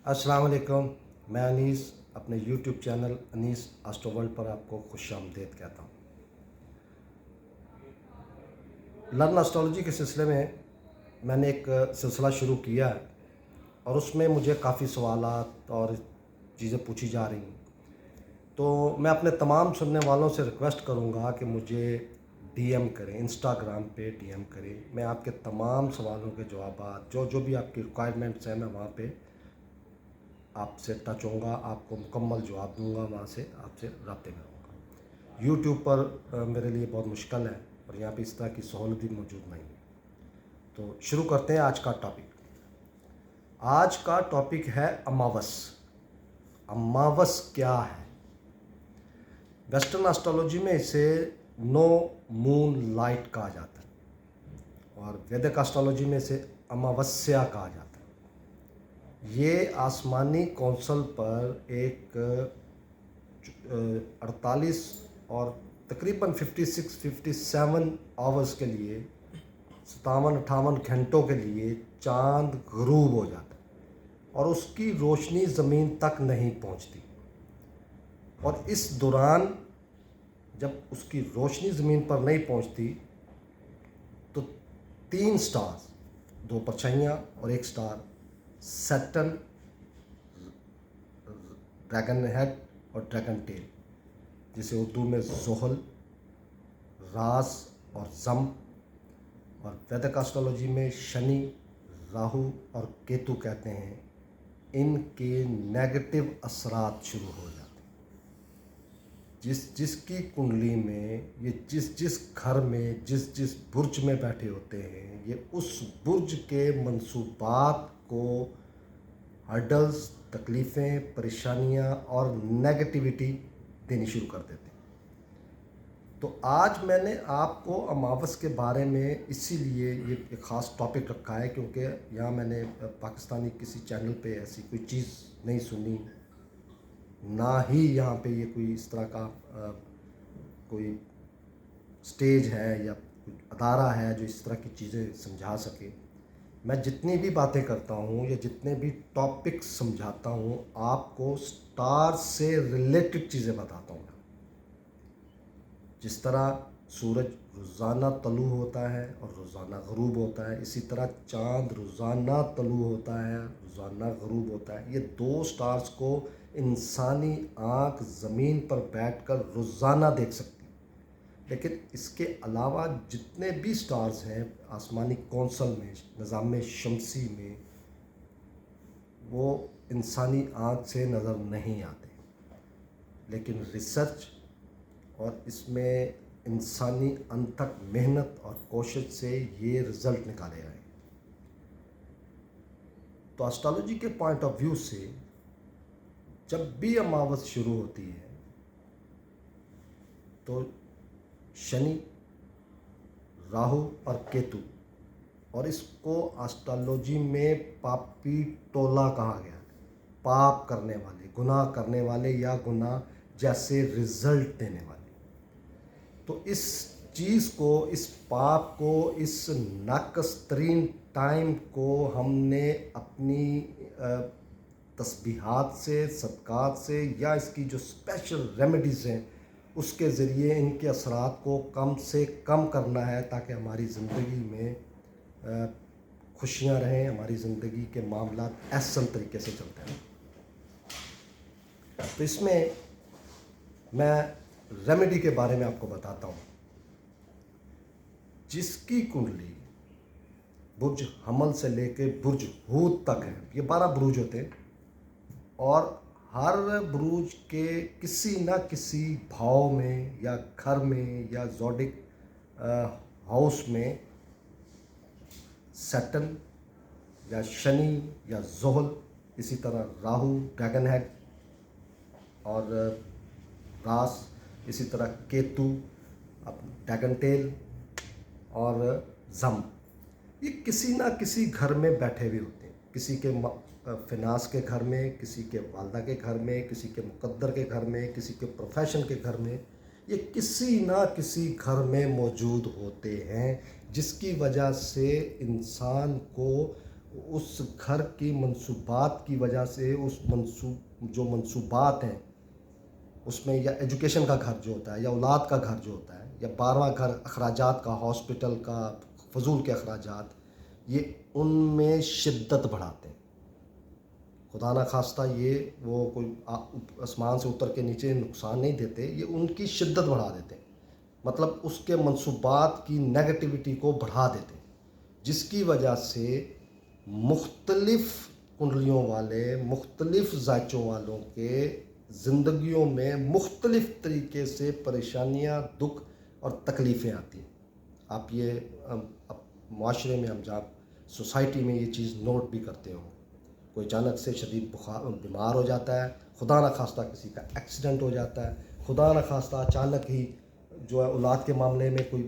अस्सलाम वालेकुम। मैं अनीस अपने YouTube channel Anees Astro World पर आपको खुश आमदीद कहता हूँ। लर्न एस्ट्रोलॉजी के सिलसिले में मैंने एक सिलसिला शुरू किया है और उसमें मुझे काफ़ी सवालात और चीज़ें पूछी जा रही हैं। तो मैं अपने तमाम सुनने वालों से रिक्वेस्ट करूँगा कि मुझे डीएम करें, इंस्टाग्राम पे डीएम करें। मैं आपके तमाम सवालों के जवाब जो भी आपकी रिक्वायरमेंट्स हैं, मैं वहाँ पे आपसे टच होऊंगा, आपको मुकम्मल जवाब दूंगा, वहाँ से आपसे रब्ते में रहूँगा। यूट्यूब पर मेरे लिए बहुत मुश्किल है और यहाँ पे इस तरह की सहूलत भी मौजूद नहीं है। तो शुरू करते हैं आज का टॉपिक। आज का टॉपिक है अमावस। अमावस क्या है? वेस्टर्न एस्ट्रोलॉजी में इसे नो मून लाइट कहा जाता है और वैदिक एस्ट्रोलॉजी में इसे अमावस्या कहा जाता है। ये आसमानी कौंसल पर एक 48 और तकरीबन 56-57 आवर्स के लिए 57-58 घंटों के लिए चांद ग़रूब हो जाता है और उसकी रोशनी ज़मीन तक नहीं पहुंचती। और इस दौरान जब उसकी रोशनी ज़मीन पर नहीं पहुंचती तो 3 स्टार्स, 2 परछाइयाँ और 1 स्टार, सैटर्न, ड्रैगन हेड और ड्रैगन टेल, जिसे उर्दू में ज़ोहल, रास और जम और वैदिक एस्ट्रोलॉजी में शनि, राहु और केतु कहते हैं, इनके नेगेटिव असरात शुरू हो जाते हैं। जिसकी कुंडली में ये जिस घर में जिस बुर्ज में बैठे होते हैं, ये उस बुर्ज के मंसूबात को हर्डल्स, तकलीफ़ें, परेशानियां और नेगेटिविटी देनी शुरू कर देते हैं। तो आज मैंने आपको अमावस के बारे में इसीलिए ये एक ख़ास टॉपिक रखा है क्योंकि यहाँ मैंने पाकिस्तानी किसी चैनल पे ऐसी कोई चीज़ नहीं सुनी, ना ही यहाँ पे ये कोई इस तरह का कोई स्टेज है या कोई अदारा है जो इस तरह की चीज़ें समझा सके। मैं जितनी भी बातें करता हूँ या जितने भी टॉपिक्स समझाता हूँ, आपको स्टार से रिलेटेड चीज़ें बताता हूँ। जिस तरह सूरज रोज़ाना तलू होता है और रोज़ाना ग़रूब होता है, इसी तरह चाँद रोज़ाना तलू होता है, रोज़ाना ग़रूब होता है। ये 2 स्टार्स को इंसानी आँख ज़मीन पर बैठकर रोज़ाना देख सकती है, लेकिन इसके अलावा जितने भी स्टार्स हैं आसमानी कौंसल में, निज़ाम शमसी में, वो इंसानी आँख से नज़र नहीं आते। लेकिन रिसर्च और इसमें इंसानी अनथक मेहनत और कोशिश से ये रिज़ल्ट निकाले आए। तो एस्ट्रोलॉजी के पॉइंट ऑफ व्यू से जब भी अमावस शुरू होती है तो शनि, राहु और केतु, और इसको एस्ट्रोलॉजी में पापी टोला कहा गया, पाप करने वाले, गुनाह करने वाले या गुनाह जैसे रिजल्ट देने वाले। तो इस चीज़ को, इस पाप को, इस नाकस तरीन टाइम को हमने अपनी तस्बीहात से, सदक़ात से या इसकी जो स्पेशल रेमेडीज़ हैं उसके ज़रिए इनके असरात को कम से कम करना है ताकि हमारी ज़िंदगी में खुशियाँ रहें, हमारी ज़िंदगी के मामला एहसन तरीके से चलते हैं। तो इसमें मैं रेमेडी के बारे में आपको बताता हूँ। जिसकी कुंडली बुर्ज हमल से लेके बुर्ज हूत तक है, ये 12 बुरुज होते हैं और हर बुरुज के किसी न किसी भाव में या घर में या ज़ोडिक हाउस में सैटर्न या शनि या ज़ोहल, इसी तरह राहु, ड्रैगन हेड और रास, इसी तरह केतु, ड्रैगन टेल और जम, ये किसी ना किसी घर में बैठे हुए होते हैं। किसी के फिनांस के घर में, किसी के वालदा के घर में, किसी के मुकद्दर के घर में, किसी के प्रोफेशन के घर में, ये किसी ना किसी घर में मौजूद होते हैं, जिसकी वजह से इंसान को اس گھر کی منصوبات کی وجہ سے اس جو منصوبات ہیں اس میں یا ایجوکیشن کا گھر جو ہوتا ہے یا اولاد کا گھر جو ہوتا ہے یا 12واں گھر اخراجات کا، ہاسپٹل کا، فضول کے اخراجات، یہ ان میں شدت بڑھاتے ہیں. خدا نہ خواستہ یہ وہ کوئی آسمان سے اتر کے نیچے نقصان نہیں دیتے، یہ ان کی شدت بڑھا دیتے ہیں. مطلب اس کے منصوبات کی نیگیٹیوٹی کو بڑھا دیتے ہیں، جس کی وجہ سے مختلف کنڈلیوں والے، مختلف ذائچوں والوں کے زندگیوں میں مختلف طریقے سے پریشانیاں، دکھ اور تکلیفیں آتی ہیں. آپ یہ معاشرے میں، ہم جب سوسائٹی میں یہ چیز نوٹ بھی کرتے ہوں، کوئی اچانک سے شدید بیمار ہو جاتا ہے، خدا نہ خواستہ کسی کا ایکسیڈنٹ ہو جاتا ہے، خدا نہ خواستہ اچانک ہی جو ہے اولاد کے معاملے میں کوئی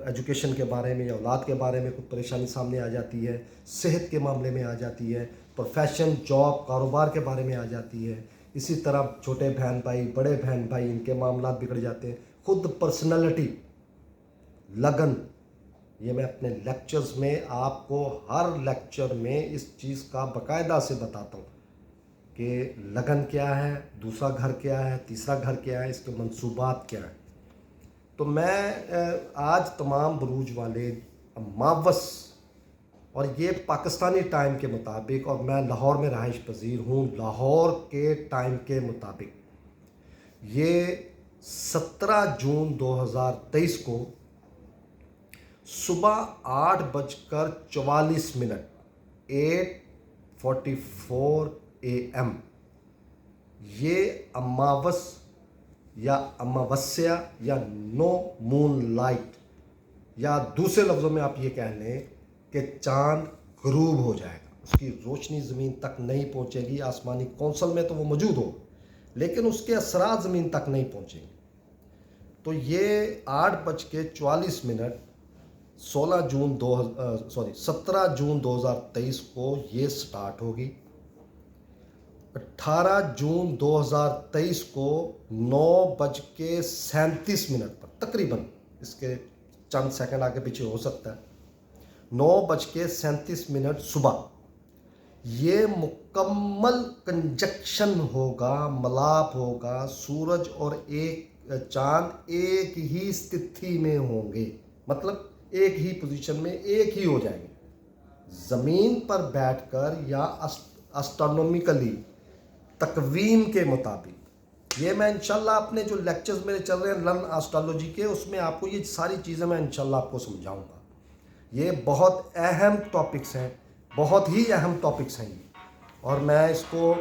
ایجوکیشن کے بارے میں یا اولاد کے بارے میں کوئی پریشانی سامنے آ جاتی ہے، صحت کے معاملے میں آ جاتی ہے، پروفیشن، جاب، کاروبار کے بارے میں آ جاتی ہے. اسی طرح چھوٹے بہن بھائی، بڑے بہن بھائی، ان کے معاملات بگڑ جاتے ہیں. خود پرسنالٹی، لگن، یہ میں اپنے لیکچرز میں آپ کو ہر لیکچر میں اس چیز کا باقاعدہ سے بتاتا ہوں کہ لگن کیا ہے، دوسرا گھر کیا ہے، تیسرا گھر کیا ہے، اس کے منصوبات کیا ہیں. تو میں آج تمام بروج والے ماوس، اور یہ پاکستانی ٹائم کے مطابق، اور میں لاہور میں رہائش پذیر ہوں، لاہور کے ٹائم کے مطابق یہ 17 جون 2023 کو صبح 8:44 8:44 AM یہ اماوس یا اماوسیا یا نو مون لائٹ، یا دوسرے لفظوں میں آپ یہ کہہ لیں کہ چاند غروب ہو جائے گا. اس کی روشنی زمین تک نہیں پہنچے گی. آسمانی کونسل میں تو وہ موجود ہو، لیکن اس کے اثرات زمین تک نہیں پہنچیں گے. تو یہ 8:44 17 جون 2023 کو یہ سٹارٹ ہوگی. 18 جون 2023 کو 9:37 پر، تقریباً اس کے چند سیکنڈ آگے پیچھے ہو سکتا ہے، 9:37 صبح یہ مکمل کنجکشن ہوگا، ملاپ ہوگا. سورج اور ایک چاند ایک ہی استھتی میں ہوں گے، مطلب ایک ہی پوزیشن میں ایک ہی ہو جائیں گے. زمین پر بیٹھ کر یا اسٹرونومیکلی تقویم کے مطابق، یہ میں انشاءاللہ اپنے جو لیکچرز میرے چل رہے ہیں لرن آسٹرالوجی کے، اس میں آپ کو یہ ساری چیزیں میں انشاءاللہ آپ کو سمجھاؤں گا. یہ بہت اہم ٹاپکس ہیں، بہت ہی اہم ٹاپکس ہیں یہ، اور میں اس کو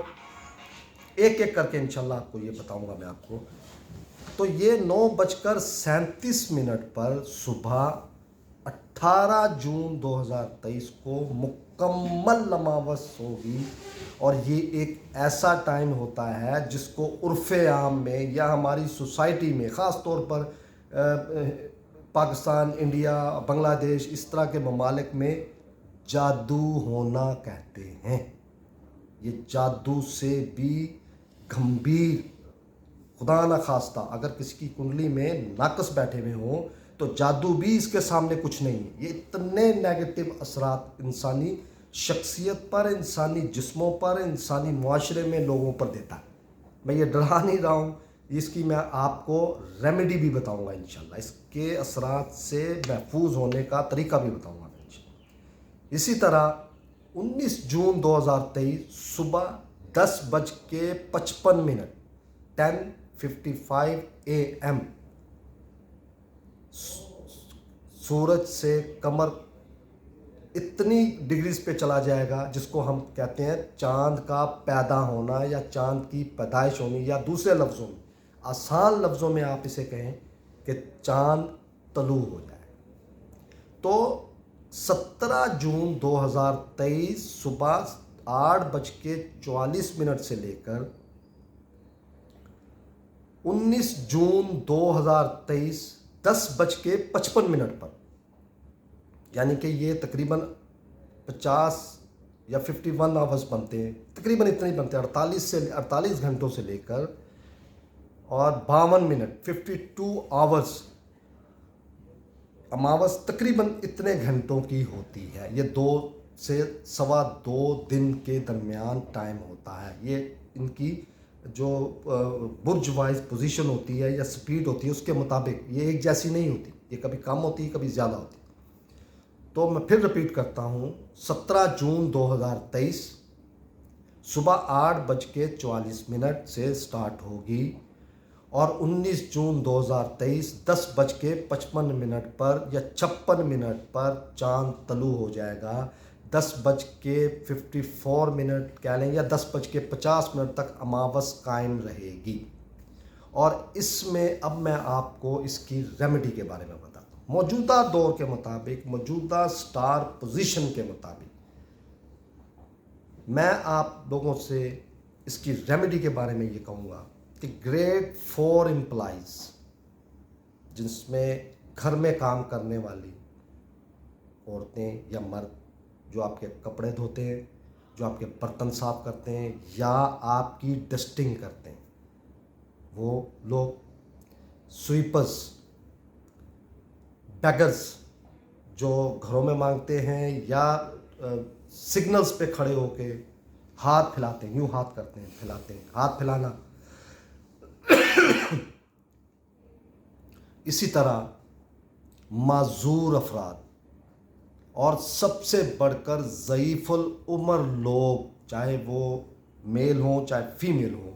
ایک ایک کر کے انشاءاللہ آپ کو یہ بتاؤں گا میں آپ کو. تو یہ 9:37 پر صبح 18 جون 2023 کو مکمل اماوس ہوگی. اور یہ ایک ایسا ٹائم ہوتا ہے جس کو عرف عام میں یا ہماری سوسائٹی میں، خاص طور پر پاکستان، انڈیا، بنگلہ دیش، اس طرح کے ممالک میں جادو ہونا کہتے ہیں. یہ جادو سے بھی گھمبیر، خدا نہ خواستہ اگر کسی کی کنڈلی میں ناقص بیٹھے ہوئے ہوں تو جادو بھی اس کے سامنے کچھ نہیں ہے. یہ اتنے نیگیٹو اثرات انسانی شخصیت پر، انسانی جسموں پر، انسانی معاشرے میں لوگوں پر دیتا ہے. میں یہ ڈرا نہیں رہا ہوں، اس کی میں آپ کو ریمیڈی بھی بتاؤں گا انشاءاللہ، اس کے اثرات سے محفوظ ہونے کا طریقہ بھی بتاؤں گا انشاءاللہ. اسی طرح 19 جون 2023 صبح 10:55 10:55 AM سورج سے قمر اتنی ڈگریز پہ چلا جائے گا جس کو ہم کہتے ہیں چاند کا پیدا ہونا یا چاند کی پیدائش ہونی، یا دوسرے لفظوں میں، آسان لفظوں میں آپ اسے کہیں کہ چاند طلوع ہو جائے. تو 17 جون 2023 صبح 8:44 سے لے کر 19 جون 2023 10:55 پر، یعنی کہ یہ تقریباً 50 یا 51 آورز بنتے ہیں، تقریباً اتنے ہی بنتے ہیں، 48 گھنٹوں سے لے کر اور 52 منٹ 52 آورز अमावस तकरीबन इतने घंटों की होती है। ये 2 से सवा 2 दिन के दरमियान टाइम होता है। ये इनकी जो बुर्ज वाइज पोजीशन होती है या स्पीड होती है उसके मुताबिक ये एक जैसी नहीं होती, ये कभी कम होती है कभी ज़्यादा होती है। तो मैं फिर रिपीट करता हूँ, 17 जून 2023 सुबह 8:44 से स्टार्ट होगी और 19 जून 2023 10:55 पर या 56 पर चांद तलू हो जाएगा। 10:54 कह लें या 10:50 तक अमावस कायम रहेगी। और इसमें अब मैं आपको इसकी रेमेडी के बारे में बताता हूँ। मौजूदा दौर के मुताबिक, मौजूदा स्टार पोजीशन के मुताबिक मैं आप लोगों से इसकी रेमेडी के बारे में ये कहूँगा कि ग्रेड 4 एम्प्लॉइज, जिसमें घर में काम करने वाली औरतें या मर्द, जो आपके कपड़े धोते हैं, जो आपके बर्तन साफ करते हैं या आपकी डस्टिंग करते हैं, वो लोग, स्वीपर्स, बेगर्स जो घरों में मांगते हैं या सिग्नल्स पे खड़े होके हाथ फैलाते हैं, यूं हाथ करते हैं, फैलाते हैं, हाथ फैलाना। इसी तरह माजूर अफराद और सबसे बढ़कर ज़ईफ़ुल उम्र लोग, चाहे वो मेल हों चाहे फीमेल हों,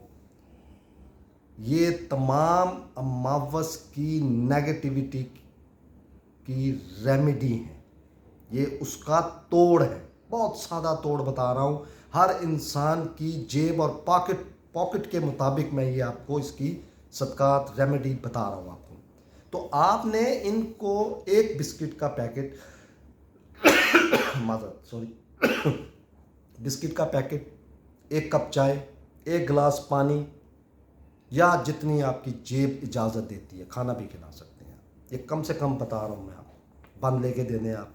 ये तमाम अमावस की नेगेटिविटी की रेमेडी है। ये उसका तोड़ है। बहुत सादा तोड़ बता रहा हूँ। हर इंसान की जेब और पॉकेट के मुताबिक मैं ये आपको इसकी सदकात रेमेडी बता रहा हूँ आपको। तो आपने इनको एक बिस्किट का पैकेट बिस्किट का पैकेट, 1 कप चाय, 1 गिलास पानी या जितनी आपकी जेब इजाज़त देती है, खाना भी खिला सकते हैं। ये कम से कम बता रहा हूँ मैं आपको। बंद लेके देने आप,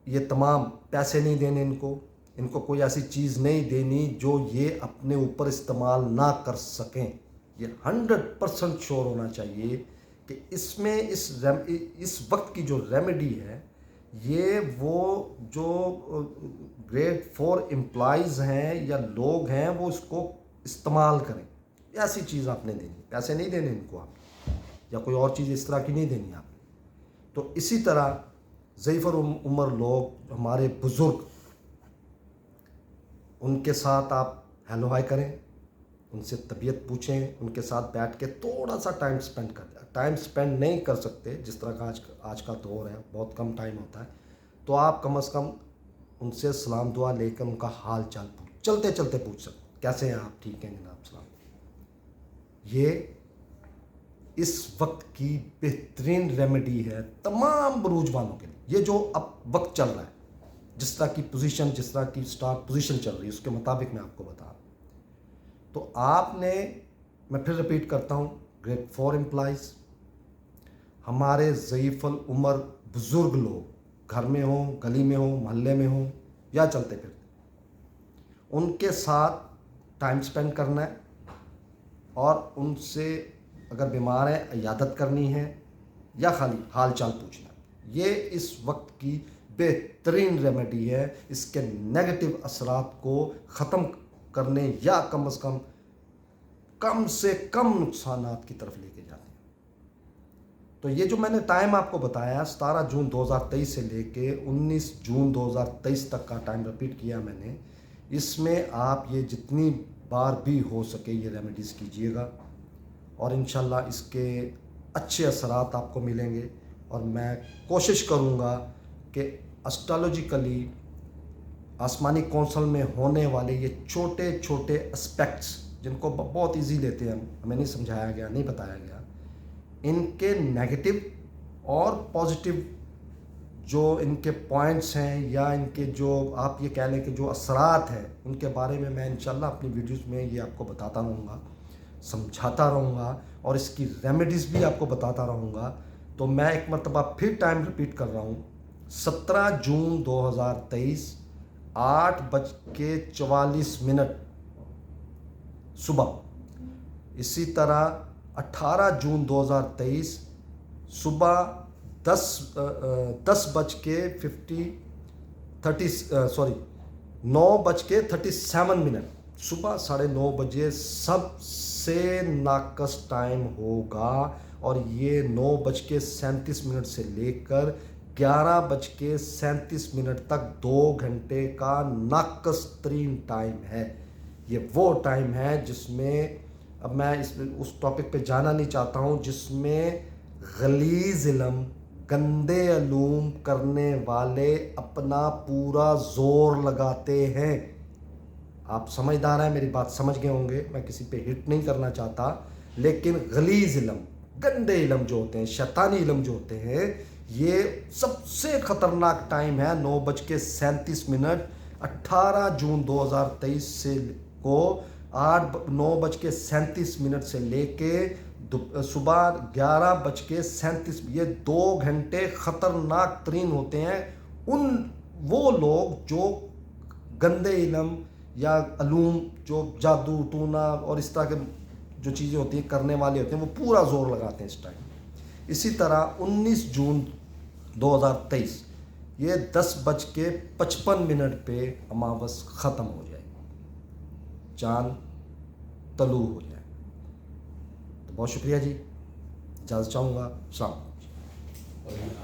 ये तमाम पैसे नहीं देने इनको कोई ऐसी चीज़ नहीं देनी जो ये अपने ऊपर इस्तेमाल ना कर सकें। ये 100% श्योर होना चाहिए कि इसमें इस वक्त की जो रेमेडी है, ये वो जो ग्रेड 4 एम्प्लॉइज़ हैं या लोग हैं वो इसको इस्तेमाल करें। ऐसी चीज़ आपने देनी, पैसे नहीं देने इनको आप, या कोई और चीज़ इस तरह की नहीं देनी आपने। तो इसी तरह ज़ईफ़ुल उम्र लोग, हमारे बुज़ुर्ग, उनके साथ आप हेलो हाय करें, उनसे तबीयत पूछें, उनके साथ बैठ के थोड़ा सा टाइम स्पेंड करें। टाइम स्पेंड नहीं कर सकते, जिस तरह का आज का दौर है, बहुत कम टाइम होता है, तो आप कम से कम उनसे सलाम दुआ लेकर उनका हाल चाल चलते चलते पूछ सकते, कैसे हैं आप, ठीक हैं जनाब, सलाम। ये इस वक्त की बेहतरीन रेमेडी है तमाम बरूज वालों के लिए। ये जो अब वक्त चल रहा है, जिस तरह की पोजीशन, जिस तरह की स्टार पोजीशन चल रही है, उसके मुताबिक मैं आपको बता रहा हूँ। तो आपने, मैं फिर रिपीट करता हूँ, ग्रेड 4 एम्प्लॉइज़, हमारे ज़ईफ़ुल उम्र बुज़ुर्ग लोग, घर में हों, गली में हों, मोहल्ले में हों या चलते फिरते, उनके साथ टाइम स्पेंड करना है और उनसे अगर बीमार है इयादत करनी है या खाली हाल चाल पूछना है। ये इस वक्त की बेहतरीन रेमेडी है। इसके नेगेटिव असरात को ख़त्म करने या कम से कम नुकसानात की तरफ लेके जाते हैं। तो ये जो मैंने टाइम आपको बताया, 17 जून 2023 से लेके 19 जून 2023 तक का टाइम रिपीट किया मैंने। इसमें आप ये जितनी बार भी हो सके ये रेमेडीज़ कीजिएगा और इंशाल्लाह इसके अच्छे असरात आपको मिलेंगे। और मैं कोशिश करूँगा कि एस्ट्रोलॉजिकली आसमानी कौंसल में होने वाले ये छोटे छोटे एस्पेक्ट्स, जिनको बहुत इजी लेते हैं, हमें नहीं समझाया गया, नहीं बताया गया, इनके नेगेटिव और पॉजिटिव जो इनके पॉइंट्स हैं या इनके जो आप ये कह लें कि जो असरात हैं, उनके बारे में मैं इंशाल्लाह अपनी वीडियोस में ये आपको बताता रहूँगा, समझाता रहूँगा और इसकी रेमेडीज़ भी आपको बताता रहूँगा। तो मैं एक मरतबा फिर टाइम रिपीट कर रहा हूँ, 17 जून 2023 8:44 सुबह। इसी तरह 18 जून 2023 صبح 9:37 صبح 9:30 سب سے ناقص ٹائم ہوگا، اور یہ 9:37 سے لے کر 11:37 تک 2 گھنٹے کا ناقص ترین ٹائم ہے۔ یہ وہ ٹائم ہے جس میں، اب میں اس ٹاپک پہ جانا نہیں چاہتا ہوں، جس میں غلیظ علم، گندے علوم کرنے والے اپنا پورا زور لگاتے ہیں۔ آپ سمجھدار ہیں، میری بات سمجھ گئے ہوں گے، میں کسی پہ ہٹ نہیں کرنا چاہتا، لیکن غلیظ علم، گندے علم جو ہوتے ہیں، شیطانی علم جو ہوتے ہیں، یہ سب سے خطرناک ٹائم ہے 9:37۔ 18 جون 2023 سے کو 9:37 سے لے کے صبح 11:37، یہ 2 گھنٹے خطرناک ترین ہوتے ہیں۔ وہ لوگ جو گندے علم یا علوم، جو جادو ٹونا اور اس طرح کے جو چیزیں ہوتی ہیں کرنے والے ہوتے ہیں، وہ پورا زور لگاتے ہیں اس ٹائم۔ اسی طرح 19 جون 2023 یہ 10:55 پہ اماوس ختم ہو جائے گی، چاند طلوع ہو جائے گا۔ تو بہت شکریہ جی، اجازت چاہوں گا، السلام علیکم۔